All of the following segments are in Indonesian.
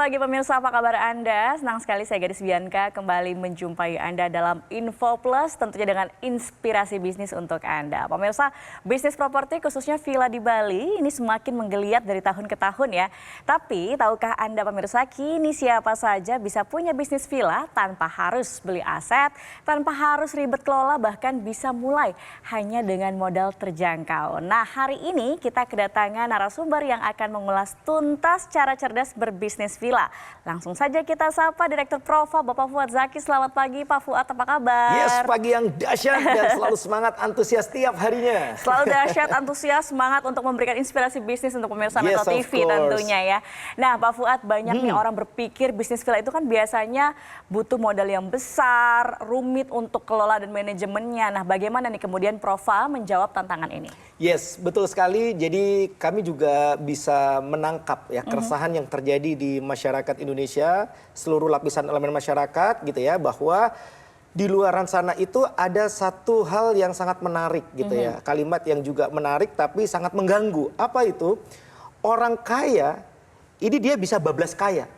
pagi pemirsa, apa kabar Anda? Senang sekali saya Gadis Bianca kembali menjumpai Anda dalam Info Plus, tentunya dengan inspirasi bisnis untuk Anda. Pemirsa, bisnis properti khususnya villa di Bali ini semakin menggeliat dari tahun ke tahun ya. Tapi tahukah Anda pemirsa, kini siapa saja bisa punya bisnis villa tanpa harus beli aset, tanpa harus ribet kelola, bahkan bisa mulai hanya dengan modal terjangkau. Nah, hari ini kita kedatangan narasumber yang akan mengulas tuntas cara cerdas berbisnis villa. Langsung saja kita sapa Direktur Prova Bapak Fuad Zaki. Selamat pagi Pak Fuad, apa kabar? Yes, pagi yang dahsyat dan selalu semangat, antusias tiap harinya. Selalu dahsyat, antusias, semangat untuk memberikan inspirasi bisnis untuk pemirsa Metro TV tentunya ya. Nah Pak Fuad, banyak nih orang berpikir bisnis villa itu kan biasanya butuh modal yang besar, rumit untuk kelola dan manajemennya. Nah bagaimana nih kemudian Prova menjawab tantangan ini? Yes, betul sekali. Jadi kami juga bisa menangkap ya keresahan yang terjadi di masyarakat Indonesia, seluruh lapisan elemen masyarakat gitu ya, bahwa di luaran sana itu ada satu hal yang sangat menarik gitu ya. Kalimat yang juga menarik tapi sangat mengganggu. Apa itu? Orang kaya ini dia bisa bablas kaya.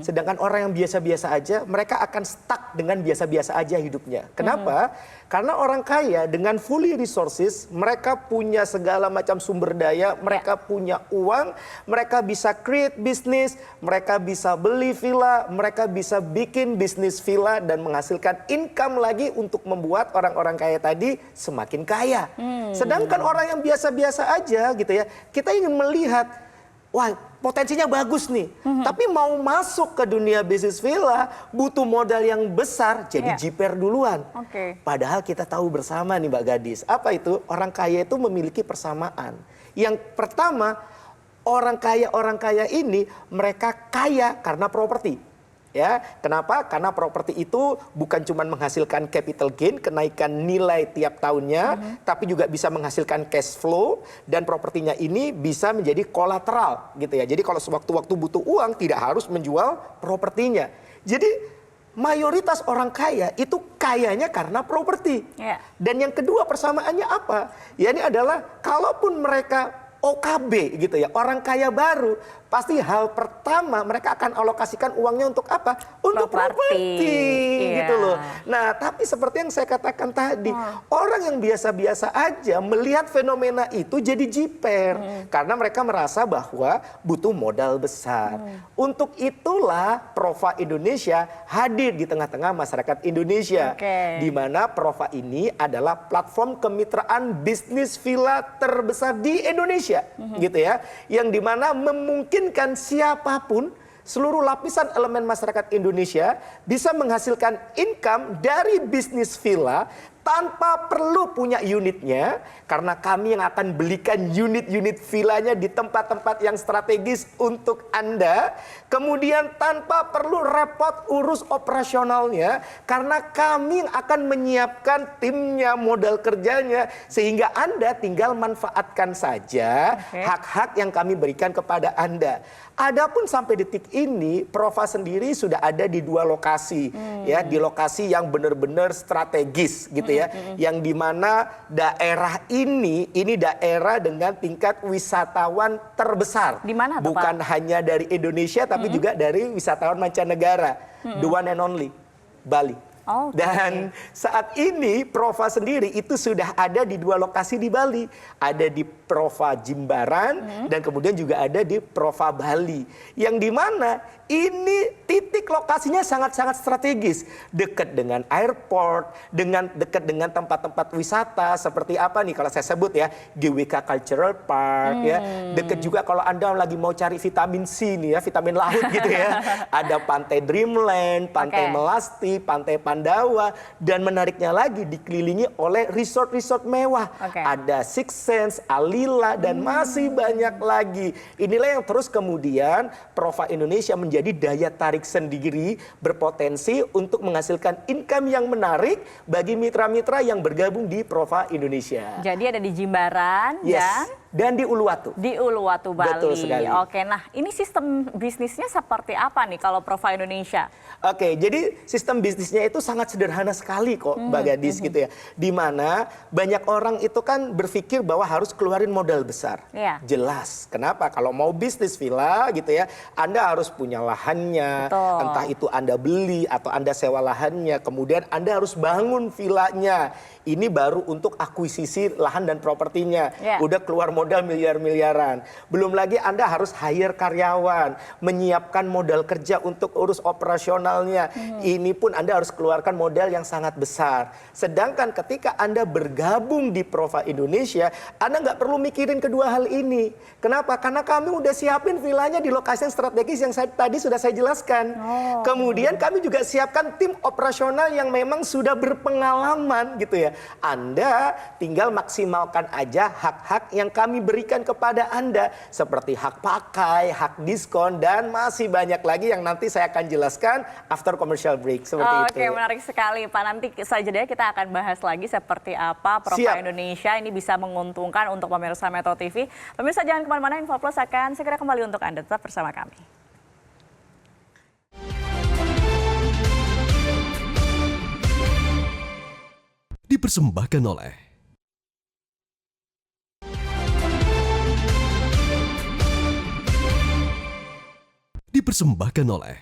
Sedangkan orang yang biasa-biasa aja, mereka akan stuck dengan biasa-biasa aja hidupnya. Kenapa? Karena orang kaya dengan fully resources, mereka punya segala macam sumber daya, mereka punya uang, mereka bisa create bisnis, mereka bisa beli villa, mereka bisa bikin bisnis villa dan menghasilkan income lagi untuk membuat orang-orang kaya tadi semakin kaya. Sedangkan orang yang biasa-biasa aja gitu ya, kita ingin melihat, wah potensinya bagus nih, tapi mau masuk ke dunia bisnis villa butuh modal yang besar, jadi jiper duluan. Padahal kita tahu bersama nih Mbak Gadis, apa itu? Orang kaya itu memiliki persamaan. Yang pertama, orang kaya ini mereka kaya karena properti. Ya, kenapa? Karena properti itu bukan cuma menghasilkan capital gain, kenaikan nilai tiap tahunnya, tapi juga bisa menghasilkan cash flow, dan propertinya ini bisa menjadi kolateral gitu ya. Jadi kalau sewaktu-waktu butuh uang tidak harus menjual propertinya. Jadi mayoritas orang kaya itu kayanya karena properti. Dan yang kedua persamaannya apa? Ya ini adalah kalaupun mereka OKB gitu ya, orang kaya baru, pasti hal pertama mereka akan alokasikan uangnya untuk apa? Untuk properti gitu loh. Nah tapi seperti yang saya katakan tadi, orang yang biasa-biasa aja melihat fenomena itu jadi jiper. Karena mereka merasa bahwa butuh modal besar. Untuk itulah Prova Indonesia hadir di tengah-tengah masyarakat Indonesia. Di mana Prova ini adalah platform kemitraan bisnis villa terbesar di Indonesia. Gitu ya, yang dimana memungkinkan siapapun, seluruh lapisan elemen masyarakat Indonesia bisa menghasilkan income dari bisnis villa tanpa perlu punya unitnya, karena kami yang akan belikan unit-unit villanya di tempat-tempat yang strategis untuk Anda. Kemudian tanpa perlu repot urus operasionalnya, karena kami yang akan menyiapkan timnya, modal kerjanya, sehingga Anda tinggal manfaatkan saja hak-hak yang kami berikan kepada Anda. Adapun sampai detik ini, Prova sendiri sudah ada di 2 lokasi, ya, di lokasi yang benar-benar strategis gitu ya, yang dimana daerah ini daerah dengan tingkat wisatawan terbesar. Di mana tuh, bukan Pak? hanya dari Indonesia, tapi juga dari wisatawan mancanegara. The one and only, Bali. Dan saat ini Prova sendiri itu sudah ada di 2 lokasi di Bali. Ada di Prova Jimbaran dan kemudian juga ada di Prova Bali. Yang dimana ini titik lokasinya sangat-sangat strategis. Dekat dengan airport, dekat dengan tempat-tempat wisata seperti apa nih kalau saya sebut ya, GWK Cultural Park ya. Dekat juga kalau Anda lagi mau cari vitamin C nih ya, vitamin laut gitu ya. Ada Pantai Dreamland, Pantai Melasti, Pantai Pandawa, dan menariknya lagi dikelilingi oleh resort-resort mewah. Ada Six Sense, Alila, dan masih banyak lagi. Inilah yang terus kemudian Prova Indonesia menjadi daya tarik sendiri, berpotensi untuk menghasilkan income yang menarik bagi mitra-mitra yang bergabung di Prova Indonesia. Jadi ada di Jimbaran dan dan di Uluwatu. Di Uluwatu, Bali. Betul sekali. Oke, nah ini sistem bisnisnya seperti apa nih kalau Prova Indonesia? Oke, jadi sistem bisnisnya itu sangat sederhana sekali kok, Mbak Gadis gitu ya. Di mana banyak orang itu kan berpikir bahwa harus keluarin modal besar. Iya. Jelas. Kenapa? Kalau mau bisnis villa gitu ya, Anda harus punya lahannya. Betul. Entah itu Anda beli atau Anda sewa lahannya. Kemudian Anda harus bangun villanya. Ini baru untuk akuisisi lahan dan propertinya. Yeah. Udah keluar modal miliar-miliaran. Belum lagi Anda harus hire karyawan, menyiapkan modal kerja untuk urus operasionalnya. Ini pun Anda harus keluarkan modal yang sangat besar. Sedangkan ketika Anda bergabung di Prova Indonesia, Anda nggak perlu mikirin kedua hal ini. Kenapa? Karena kami udah siapin villanya di lokasi yang strategis yang tadi sudah saya jelaskan. Kemudian kami juga siapkan tim operasional yang memang sudah berpengalaman gitu ya. Anda tinggal maksimalkan aja hak-hak yang kami berikan kepada Anda. Seperti hak pakai, hak diskon, dan masih banyak lagi yang nanti saya akan jelaskan after commercial break. Seperti itu. Oke, menarik sekali Pak. Nanti saja deh kita akan bahas lagi seperti apa Prova Indonesia ini bisa menguntungkan untuk pemirsa Metro TV. Pemirsa jangan kemana-mana, Info Plus akan segera kembali untuk Anda. Tetap bersama kami. Dipersembahkan oleh Dipersembahkan oleh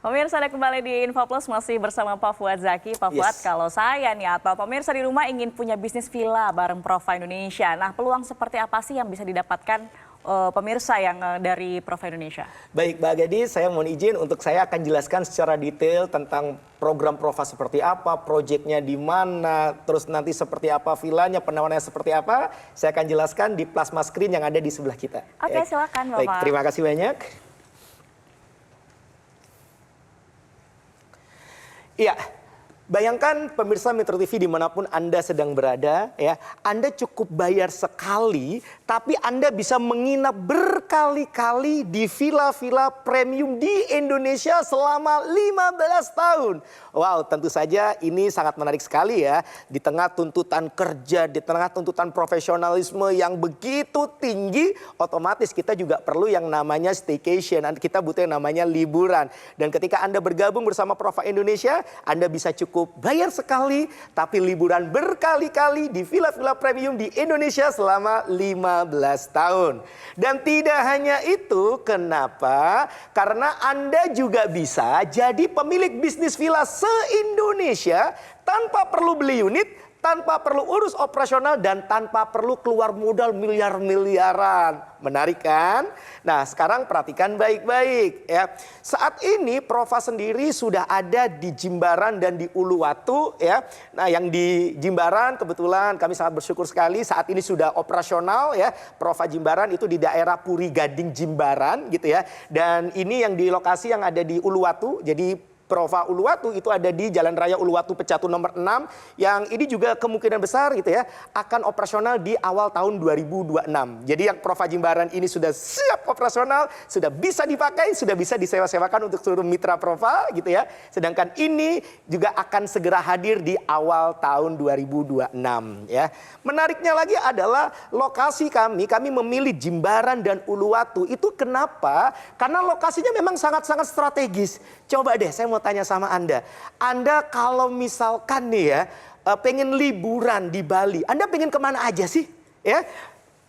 Pemirsa, ada kembali di Info Plus masih bersama Pak Fuad Zaki. Pak Fuad, kalau saya nih atau pemirsa di rumah ingin punya bisnis villa bareng Prova Indonesia. Nah, peluang seperti apa sih yang bisa didapatkan pemirsa yang dari Prova Indonesia? Baik, Mbak Gadis, saya mohon izin untuk saya akan jelaskan secara detail tentang program Prova seperti apa, proyeknya di mana, terus nanti seperti apa villanya, penawarannya seperti apa. Saya akan jelaskan di plasma screen yang ada di sebelah kita. Oke, silakan Bapak. Baik, terima kasih banyak. Iya, bayangkan pemirsa Metro TV dimanapun Anda sedang berada, ya, Anda cukup bayar sekali, tapi Anda bisa menginap berkali-kali di villa-villa premium di Indonesia selama 15 tahun. Wow, tentu saja ini sangat menarik sekali ya. Di tengah tuntutan kerja, di tengah tuntutan profesionalisme yang begitu tinggi, otomatis kita juga perlu yang namanya staycation. Kita butuh yang namanya liburan. Dan ketika Anda bergabung bersama Prova Indonesia, Anda bisa cukup bayar sekali, tapi liburan berkali-kali di villa-villa premium di Indonesia selama 15 tahun. Dan tidak hanya itu, kenapa? Karena Anda juga bisa jadi pemilik bisnis villa se-Indonesia tanpa perlu beli unit, tanpa perlu urus operasional, dan tanpa perlu keluar modal miliar-miliaran. Menarik kan? Nah, sekarang perhatikan baik-baik ya. Saat ini Prova sendiri sudah ada di Jimbaran dan di Uluwatu ya. Nah, yang di Jimbaran kebetulan kami sangat bersyukur sekali saat ini sudah operasional ya. Prova Jimbaran itu di daerah Puri Gading Jimbaran gitu ya. Dan ini yang di lokasi yang ada di Uluwatu. Jadi Prova Uluwatu itu ada di Jalan Raya Uluwatu Pecatu nomor 6 yang ini juga kemungkinan besar gitu ya akan operasional di awal tahun 2026. Jadi yang Prova Jimbaran ini sudah siap operasional, sudah bisa dipakai, sudah bisa disewa-sewakan untuk seluruh mitra Prova gitu ya. Sedangkan ini juga akan segera hadir di awal tahun 2026 ya. Menariknya lagi adalah lokasi kami memilih Jimbaran dan Uluwatu. Itu kenapa? Karena lokasinya memang sangat-sangat strategis. Coba deh saya mau tanya sama Anda. Anda kalau misalkan nih ya, pengen liburan di Bali, Anda pengen kemana aja sih? Ya,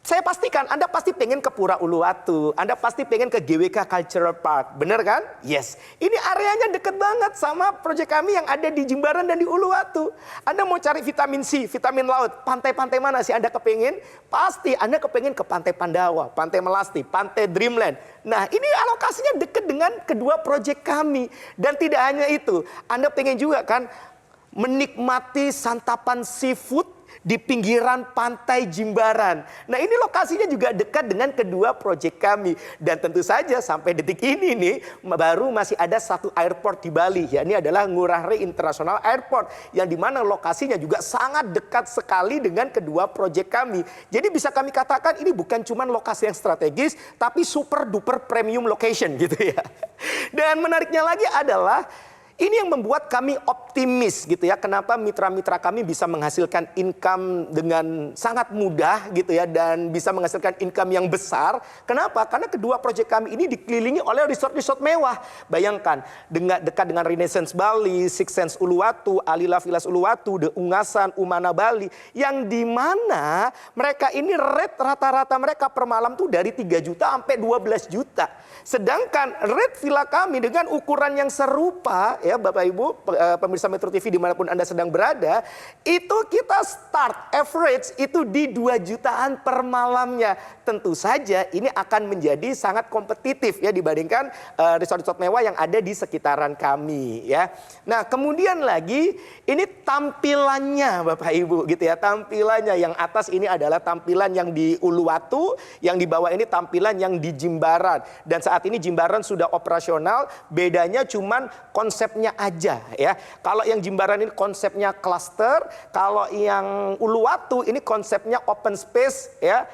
saya pastikan Anda pasti pengen ke Pura Uluwatu, Anda pasti pengen ke GWK Cultural Park, bener kan? Yes, ini areanya deket banget sama proyek kami yang ada di Jimbaran dan di Uluwatu. Anda mau cari vitamin C, vitamin laut, pantai-pantai mana sih Anda kepengen? Pasti Anda kepengen ke Pantai Pandawa, Pantai Melasti, Pantai Dreamland. Nah, ini alokasinya deket dengan kedua proyek kami. Dan tidak hanya itu, Anda pengen juga kan menikmati santapan seafood di pinggiran pantai Jimbaran. Nah, ini lokasinya juga dekat dengan kedua proyek kami. Dan tentu saja sampai detik ini nih baru masih ada satu airport di Bali. Ya, ini adalah Ngurah Rai International Airport yang dimana lokasinya juga sangat dekat sekali dengan kedua proyek kami. Jadi bisa kami katakan ini bukan cuma lokasi yang strategis, tapi super duper premium location gitu ya. Dan menariknya lagi adalah ini yang membuat kami optimis gitu ya. Kenapa mitra-mitra kami bisa menghasilkan income dengan sangat mudah gitu ya. Dan bisa menghasilkan income yang besar. Kenapa? Karena kedua proyek kami ini dikelilingi oleh resort-resort mewah. Bayangkan, dekat dengan Renaissance Bali, Six Sense Uluwatu, Alila Villas Uluwatu, The Ungasan, Umana Bali. Yang dimana mereka ini rate rata-rata mereka per malam tuh dari 3 juta sampai 12 juta. Sedangkan rate villa kami dengan ukuran yang serupa, ya Bapak Ibu, pemirsa Metro TV dimanapun Anda sedang berada, itu kita start average itu di 2 jutaan per malamnya. Tentu saja ini akan menjadi sangat kompetitif ya dibandingkan resort-resort mewah yang ada di sekitaran kami ya. Nah, kemudian lagi ini tampilannya Bapak Ibu gitu ya. Tampilannya yang atas ini adalah tampilan yang di Uluwatu, yang di bawah ini tampilan yang di Jimbaran. Dan saat ini Jimbaran sudah operasional, bedanya cuman konsepnya aja ya. Kalau yang Jimbaran ini konsepnya cluster, kalau yang Uluwatu ini konsepnya open space ya,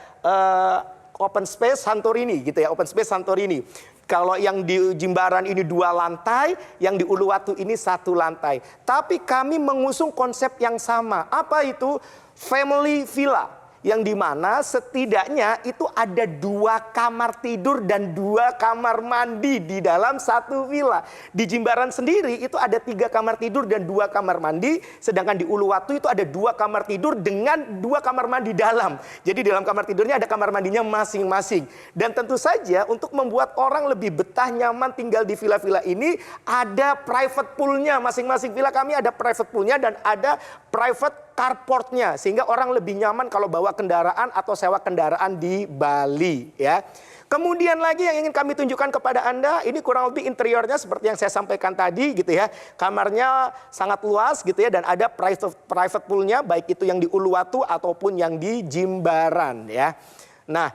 open space Santorini gitu ya, open space Santorini. Kalau yang di Jimbaran ini 2 lantai, yang di Uluwatu ini 1 lantai. Tapi kami mengusung konsep yang sama. Apa itu? Family villa. Yang dimana setidaknya itu ada 2 kamar tidur dan 2 kamar mandi di dalam satu villa. Di Jimbaran sendiri itu ada 3 kamar tidur dan 2 kamar mandi. Sedangkan di Uluwatu itu ada 2 kamar tidur dengan 2 kamar mandi dalam. Jadi di dalam kamar tidurnya ada kamar mandinya masing-masing. Dan tentu saja untuk membuat orang lebih betah nyaman tinggal di villa-villa ini, ada private poolnya. Masing-masing villa kami ada private poolnya dan ada private carportnya, sehingga orang lebih nyaman kalau bawa kendaraan atau sewa kendaraan di Bali ya. Kemudian lagi yang ingin kami tunjukkan kepada Anda, ini kurang lebih interiornya seperti yang saya sampaikan tadi gitu ya. Kamarnya sangat luas gitu ya dan ada private poolnya, baik itu yang di Uluwatu ataupun yang di Jimbaran ya. Nah,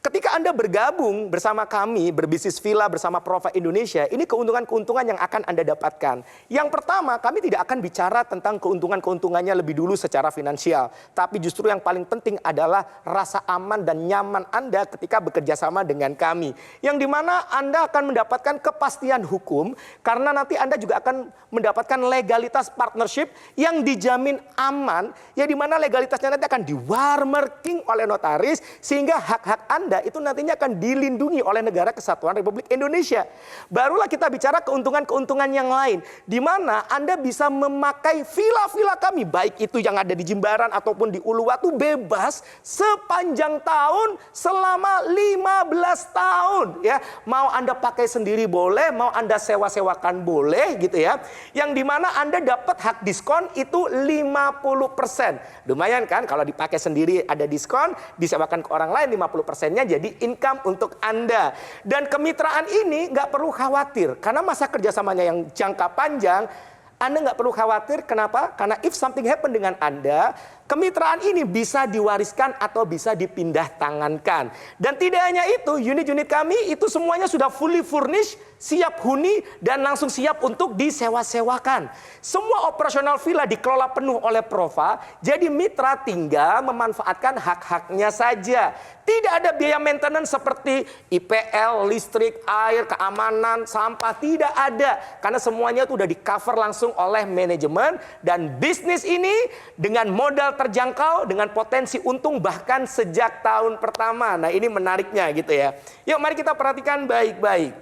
ketika Anda bergabung bersama kami, berbisnis villa bersama Prova Indonesia, ini keuntungan-keuntungan yang akan Anda dapatkan. Yang pertama, kami tidak akan bicara tentang keuntungan-keuntungannya lebih dulu secara finansial. Tapi justru yang paling penting adalah rasa aman dan nyaman Anda ketika bekerja sama dengan kami. Yang dimana Anda akan mendapatkan kepastian hukum, karena nanti Anda juga akan mendapatkan legalitas partnership yang dijamin aman, ya dimana legalitasnya nanti akan di-watermarking oleh notaris, sehingga hak-hak Anda itu nantinya akan dilindungi oleh Negara Kesatuan Republik Indonesia. Barulah kita bicara keuntungan-keuntungan yang lain, di mana Anda bisa memakai villa-villa kami, baik itu yang ada di Jimbaran ataupun di Uluwatu, bebas sepanjang tahun selama 15 tahun ya. Mau Anda pakai sendiri boleh, mau Anda sewa-sewakan boleh gitu ya. Yang dimana Anda dapat hak diskon itu 50%. Lumayan kan kalau dipakai sendiri ada diskon, disewakan ke orang lain 50%-nya jadi income untuk Anda. Dan kemitraan ini nggak perlu khawatir karena masa kerjasamanya yang jangka panjang. Anda nggak perlu khawatir, kenapa? Karena if something happen dengan Anda, kemitraan ini bisa diwariskan atau bisa dipindah tangankan. Dan tidak hanya itu, unit-unit kami itu semuanya sudah fully furnished, siap huni, dan langsung siap untuk disewa-sewakan. Semua operasional villa dikelola penuh oleh Prova, jadi mitra tinggal memanfaatkan hak-haknya saja. Tidak ada biaya maintenance seperti IPL, listrik, air, keamanan, sampah, tidak ada. Karena semuanya itu sudah di-cover langsung oleh manajemen, dan bisnis ini dengan modal terjangkau, dengan potensi untung bahkan sejak tahun pertama. Nah, ini menariknya gitu ya. Yuk mari kita perhatikan baik-baik.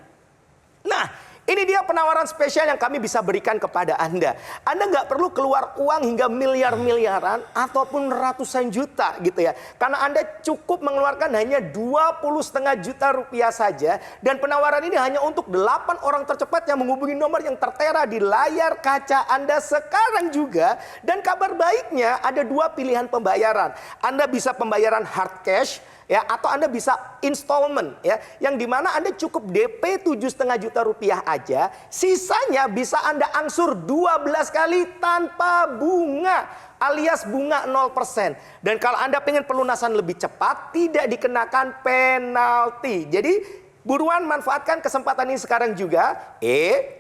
Nah, ini dia penawaran spesial yang kami bisa berikan kepada Anda. Anda nggak perlu keluar uang hingga miliar-miliaran ataupun ratusan juta gitu ya. Karena Anda cukup mengeluarkan hanya 20,5 juta rupiah saja. Dan penawaran ini hanya untuk 8 orang tercepat yang menghubungi nomor yang tertera di layar kaca Anda sekarang juga. Dan kabar baiknya ada 2 pilihan pembayaran. Anda bisa pembayaran hard cash ya, atau Anda bisa installment ya, yang dimana Anda cukup DP 7,5 juta rupiah aja, sisanya bisa Anda angsur 12 kali tanpa bunga, alias bunga 0%. Dan kalau Anda pengen pelunasan lebih cepat, tidak dikenakan penalti. Jadi buruan manfaatkan kesempatan ini sekarang juga.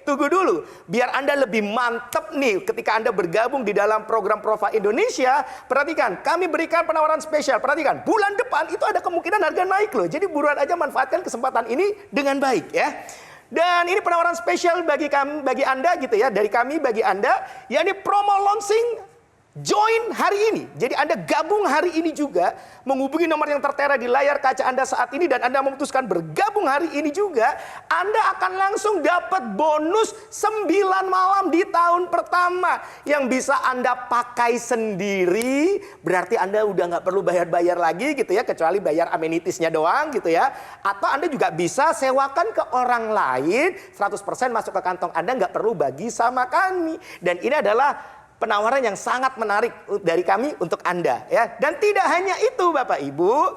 Tunggu dulu. Biar Anda lebih mantep nih ketika Anda bergabung di dalam program Prova Indonesia. Perhatikan, kami berikan penawaran spesial. Perhatikan, bulan depan itu ada kemungkinan harga naik loh. Jadi buruan aja manfaatkan kesempatan ini dengan baik ya. Dan ini penawaran spesial bagi kami, bagi Anda gitu ya. Dari kami bagi Anda, yakni promo launching join hari ini. Jadi Anda gabung hari ini juga, menghubungi nomor yang tertera di layar kaca Anda saat ini, dan Anda memutuskan bergabung hari ini juga, Anda akan langsung dapat bonus 9 malam di tahun pertama yang bisa Anda pakai sendiri. Berarti Anda udah nggak perlu bayar-bayar lagi gitu ya, kecuali bayar amenitisnya doang gitu ya. Atau Anda juga bisa sewakan ke orang lain, 100% masuk ke kantong Anda, nggak perlu bagi sama kami. Dan ini adalah penawaran yang sangat menarik dari kami untuk Anda ya. Dan tidak hanya itu Bapak Ibu,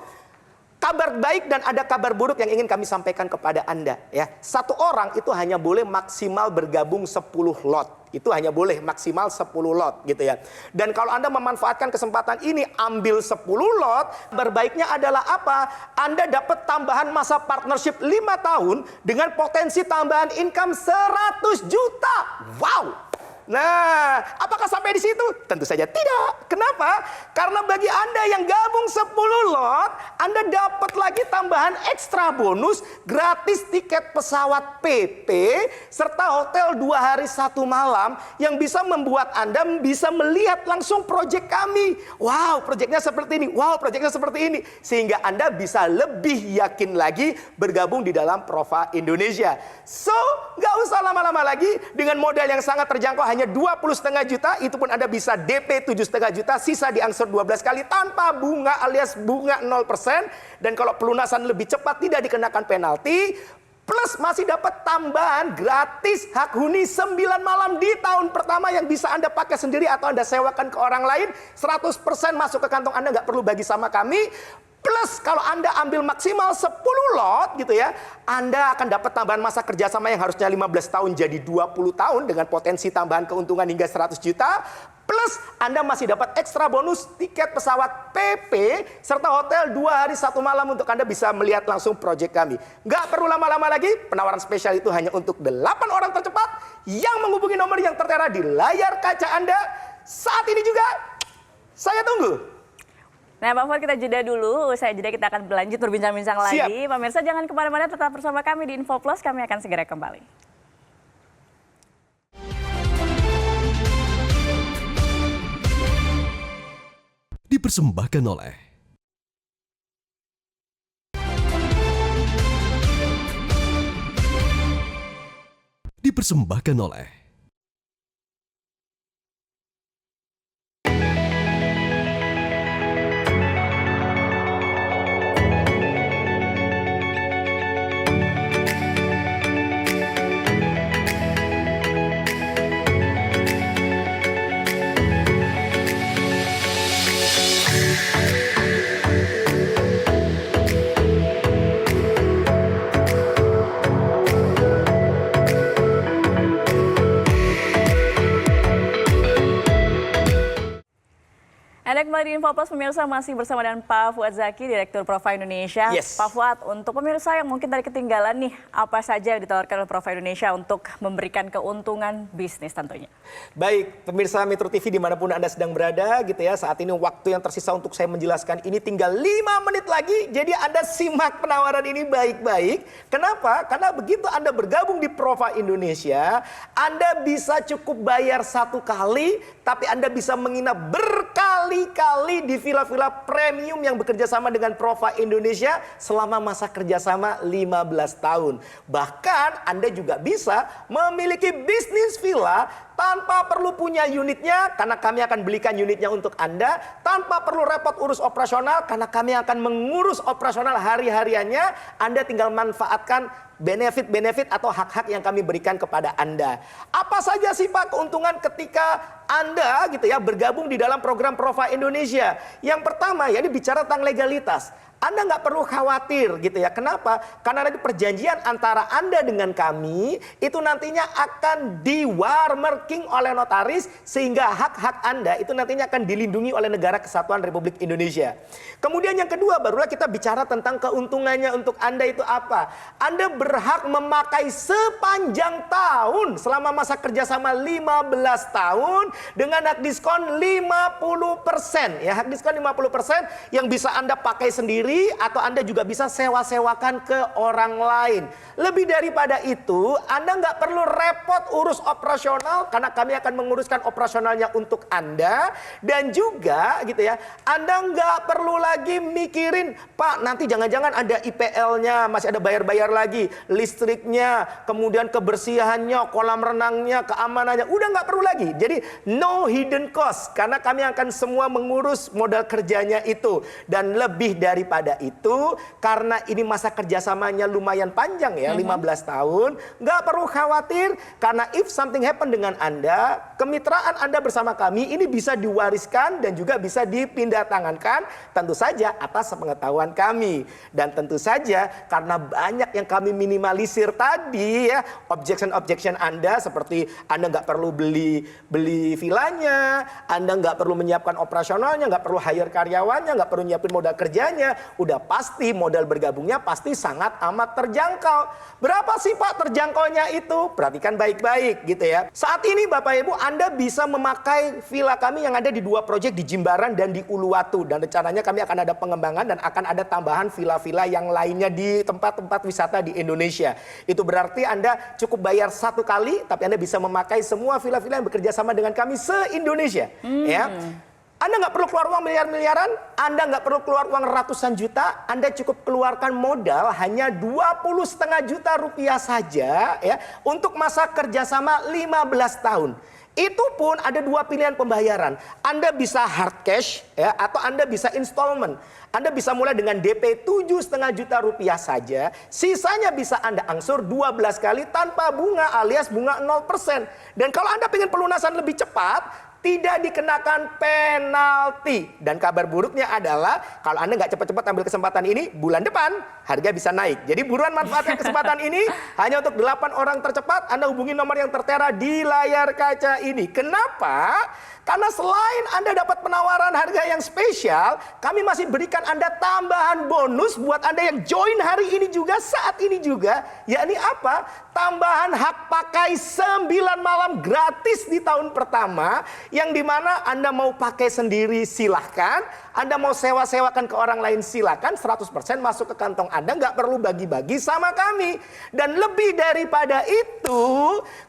kabar baik dan ada kabar buruk yang ingin kami sampaikan kepada Anda ya. Satu orang itu hanya boleh maksimal bergabung 10 lot. Itu hanya boleh maksimal 10 lot gitu ya. Dan kalau Anda memanfaatkan kesempatan ini, ambil 10 lot, berbaiknya adalah apa? Anda dapat tambahan masa partnership 5 tahun dengan potensi tambahan income 100 juta. Wow! Nah, apakah sampai di situ? Tentu saja tidak. Kenapa? Karena bagi Anda yang gabung 10 lot, Anda dapat lagi tambahan ekstra bonus, gratis tiket pesawat PP, serta hotel 2 hari 1 malam yang bisa membuat Anda bisa melihat langsung proyek kami. Wow, proyeknya seperti ini. Wow, proyeknya seperti ini. Sehingga Anda bisa lebih yakin lagi bergabung di dalam Prova Indonesia. So, nggak usah lama-lama lagi, dengan modal yang sangat terjangkau hanya 20,5 juta, itu pun Anda bisa DP 7,5 juta, sisa diangsur 12 kali tanpa bunga alias bunga 0%. Dan kalau pelunasan lebih cepat tidak dikenakan penalti, plus masih dapat tambahan gratis hak huni 9 malam di tahun pertama yang bisa Anda pakai sendiri atau Anda sewakan ke orang lain. 100% masuk ke kantong Anda, nggak perlu bagi sama kami. Plus kalau Anda ambil maksimal 10 lot gitu ya, Anda akan dapat tambahan masa kerjasama yang harusnya 15 tahun jadi 20 tahun dengan potensi tambahan keuntungan hingga 100 juta. Plus Anda masih dapat ekstra bonus tiket pesawat PP serta hotel 2 hari 1 malam untuk Anda bisa melihat langsung proyek kami. Nggak perlu lama-lama lagi, penawaran spesial itu hanya untuk 8 orang tercepat yang menghubungi nomor yang tertera di layar kaca Anda saat ini juga. Saya tunggu. Nah, Pak Fuad, kita jeda dulu. Usai jeda kita akan berlanjut berbincang-bincang lagi. Pemirsa jangan kemana-mana, tetap bersama kami di Info Plus. Kami akan segera kembali. Dipersembahkan oleh Dipersembahkan oleh Anda kembali di Info Plus, pemirsa, masih bersama dengan Pak Fuad Zaki, Direktur Prova Indonesia. Yes. Pak Fuad, untuk pemirsa yang mungkin tadi ketinggalan nih, apa saja yang ditawarkan oleh Prova Indonesia untuk memberikan keuntungan bisnis tentunya? Baik, pemirsa Metro TV dimanapun Anda sedang berada gitu ya, saat ini waktu yang tersisa untuk saya menjelaskan ini tinggal 5 menit lagi. Jadi Anda simak penawaran ini baik-baik. Kenapa? Karena begitu Anda bergabung di Prova Indonesia, Anda bisa cukup bayar 1 kali, tapi Anda bisa menginap berkali-kali di villa-villa premium yang bekerja sama dengan Prova Indonesia selama masa kerjasama 15 tahun. Bahkan Anda juga bisa memiliki bisnis villa tanpa perlu punya unitnya, karena kami akan belikan unitnya untuk Anda. Tanpa perlu repot urus operasional, karena kami akan mengurus operasional hari-hariannya. Anda tinggal manfaatkan benefit-benefit atau hak-hak yang kami berikan kepada Anda. Apa saja sih Pak keuntungan ketika Anda gitu ya bergabung di dalam program Prova Indonesia? Yang pertama ya, ini bicara tentang legalitas. Anda nggak perlu khawatir gitu ya. Kenapa? Karena nanti perjanjian antara Anda dengan kami itu nantinya akan di-watermarking oleh notaris sehingga hak-hak Anda itu nantinya akan dilindungi oleh Negara Kesatuan Republik Indonesia. Kemudian yang kedua, barulah kita bicara tentang keuntungannya untuk Anda itu apa. Anda berhak memakai sepanjang tahun selama masa kerjasama 15 tahun dengan hak diskon 50%. Ya, hak diskon 50% yang bisa Anda pakai sendiri atau Anda juga bisa sewa-sewakan ke orang lain. Lebih daripada itu, Anda nggak perlu repot urus operasional karena kami akan menguruskan operasionalnya untuk Anda. Dan juga gitu ya, Anda nggak perlu lagi mikirin, Pak nanti jangan-jangan ada IPL-nya, masih ada bayar-bayar lagi, listriknya, kemudian kebersihannya, kolam renangnya, keamanannya, udah nggak perlu lagi. Jadi no hidden cost karena kami akan semua mengurus modal kerjanya itu. Dan lebih daripada itu, karena ini masa kerjasamanya lumayan panjang ya, 15 tahun, nggak perlu khawatir karena if something happen dengan Anda, kemitraan Anda bersama kami ini bisa diwariskan dan juga bisa dipindah tangankan, tentu saja atas sepengetahuan kami. Dan tentu saja karena banyak yang kami minimalisir tadi ya, objection Anda seperti Anda nggak perlu beli vilanya, Anda nggak perlu menyiapkan operasionalnya, nggak perlu hire karyawannya, nggak perlu nyiapin modal kerjanya, udah pasti modal bergabungnya pasti sangat amat terjangkau. Berapa sih Pak terjangkaunya itu? Perhatikan baik-baik gitu ya. Saat ini Bapak Ibu, Anda bisa memakai villa kami yang ada di 2 proyek di Jimbaran dan di Uluwatu. Dan rencananya kami akan ada pengembangan dan akan ada tambahan villa-villa yang lainnya di tempat-tempat wisata di Indonesia. Itu berarti Anda cukup bayar 1 kali, tapi Anda bisa memakai semua villa-villa yang bekerja sama dengan kami se-Indonesia. Ya. Anda nggak perlu keluar uang miliar-miliaran, Anda nggak perlu keluar uang ratusan juta, Anda cukup keluarkan modal hanya 20,5 juta rupiah saja ya untuk masa kerjasama 15 tahun. Itu pun ada 2 pilihan pembayaran. Anda bisa hard cash ya, atau Anda bisa installment. Anda bisa mulai dengan DP 7,5 juta rupiah saja. Sisanya bisa Anda angsur 12 kali tanpa bunga alias bunga 0%. Dan kalau Anda ingin pelunasan lebih cepat, tidak dikenakan penalti. Dan kabar buruknya adalah kalau Anda nggak cepat-cepat ambil kesempatan ini, bulan depan harga bisa naik. Jadi buruan manfaatkan kesempatan ini. Hanya untuk 8 orang tercepat, Anda hubungi nomor yang tertera di layar kaca ini. Kenapa? Karena selain Anda dapat penawaran harga yang spesial, kami masih berikan Anda tambahan bonus buat Anda yang join hari ini juga, saat ini juga. Yakni apa? Tambahan hak pakai 9 malam gratis di tahun pertama. Yang dimana Anda mau pakai sendiri silahkan, Anda mau sewa-sewakan ke orang lain silahkan, 100% masuk ke kantong Anda, nggak perlu bagi-bagi sama kami. Dan lebih daripada itu,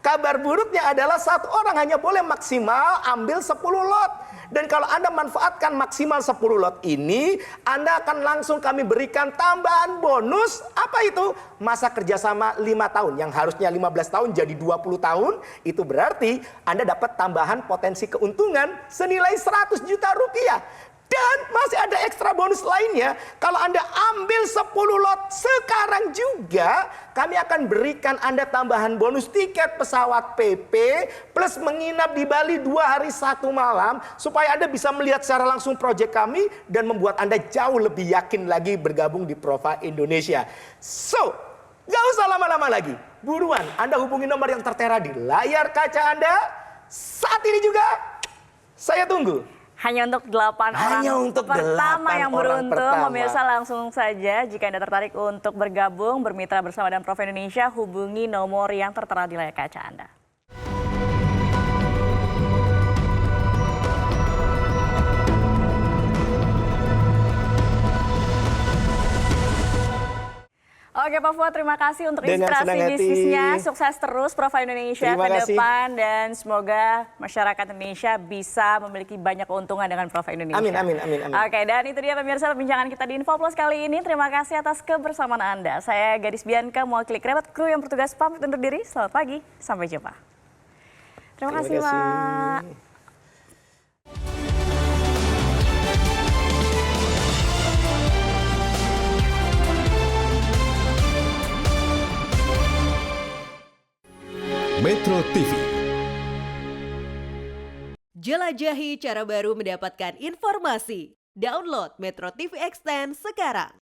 kabar buruknya adalah 1 orang hanya boleh maksimal ambil 10 lot. Dan kalau Anda manfaatkan maksimal 10 lot ini, Anda akan langsung kami berikan tambahan bonus. Apa itu? Masa kerjasama 5 tahun. Yang harusnya 15 tahun jadi 20 tahun. Itu berarti Anda dapat tambahan potensi keuntungan senilai 100 juta rupiah. Dan masih ada ekstra bonus lainnya. Kalau Anda ambil 10 lot sekarang juga, kami akan berikan Anda tambahan bonus tiket pesawat PP plus menginap di Bali 2 hari 1 malam supaya Anda bisa melihat secara langsung proyek kami dan membuat Anda jauh lebih yakin lagi bergabung di Prova Indonesia. So, gak usah lama-lama lagi. Buruan Anda hubungi nomor yang tertera di layar kaca Anda. Saat ini juga saya tunggu. Hanya untuk 8 orang pertama yang beruntung. Pemirsa, langsung saja jika Anda tertarik untuk bergabung, bermitra bersama dengan Prova Indonesia, hubungi nomor yang tertera di layar kaca Anda. Oke Pak Fuad, terima kasih untuk inspirasi bisnisnya. Sukses terus Prova Indonesia ke depan dan semoga masyarakat Indonesia bisa memiliki banyak keuntungan dengan Prova Indonesia. Amin, amin, amin, amin. Oke, dan itu dia pemirsa perbincangan kita di Info Plus kali ini. Terima kasih atas kebersamaan Anda. Saya Gadis Bianca, mewakili kerabat kru yang bertugas pamit undur diri. Selamat pagi, sampai jumpa. Terima kasih Pak. Metro TV. Jelajahi cara baru mendapatkan informasi. Download Metro TV Extend sekarang.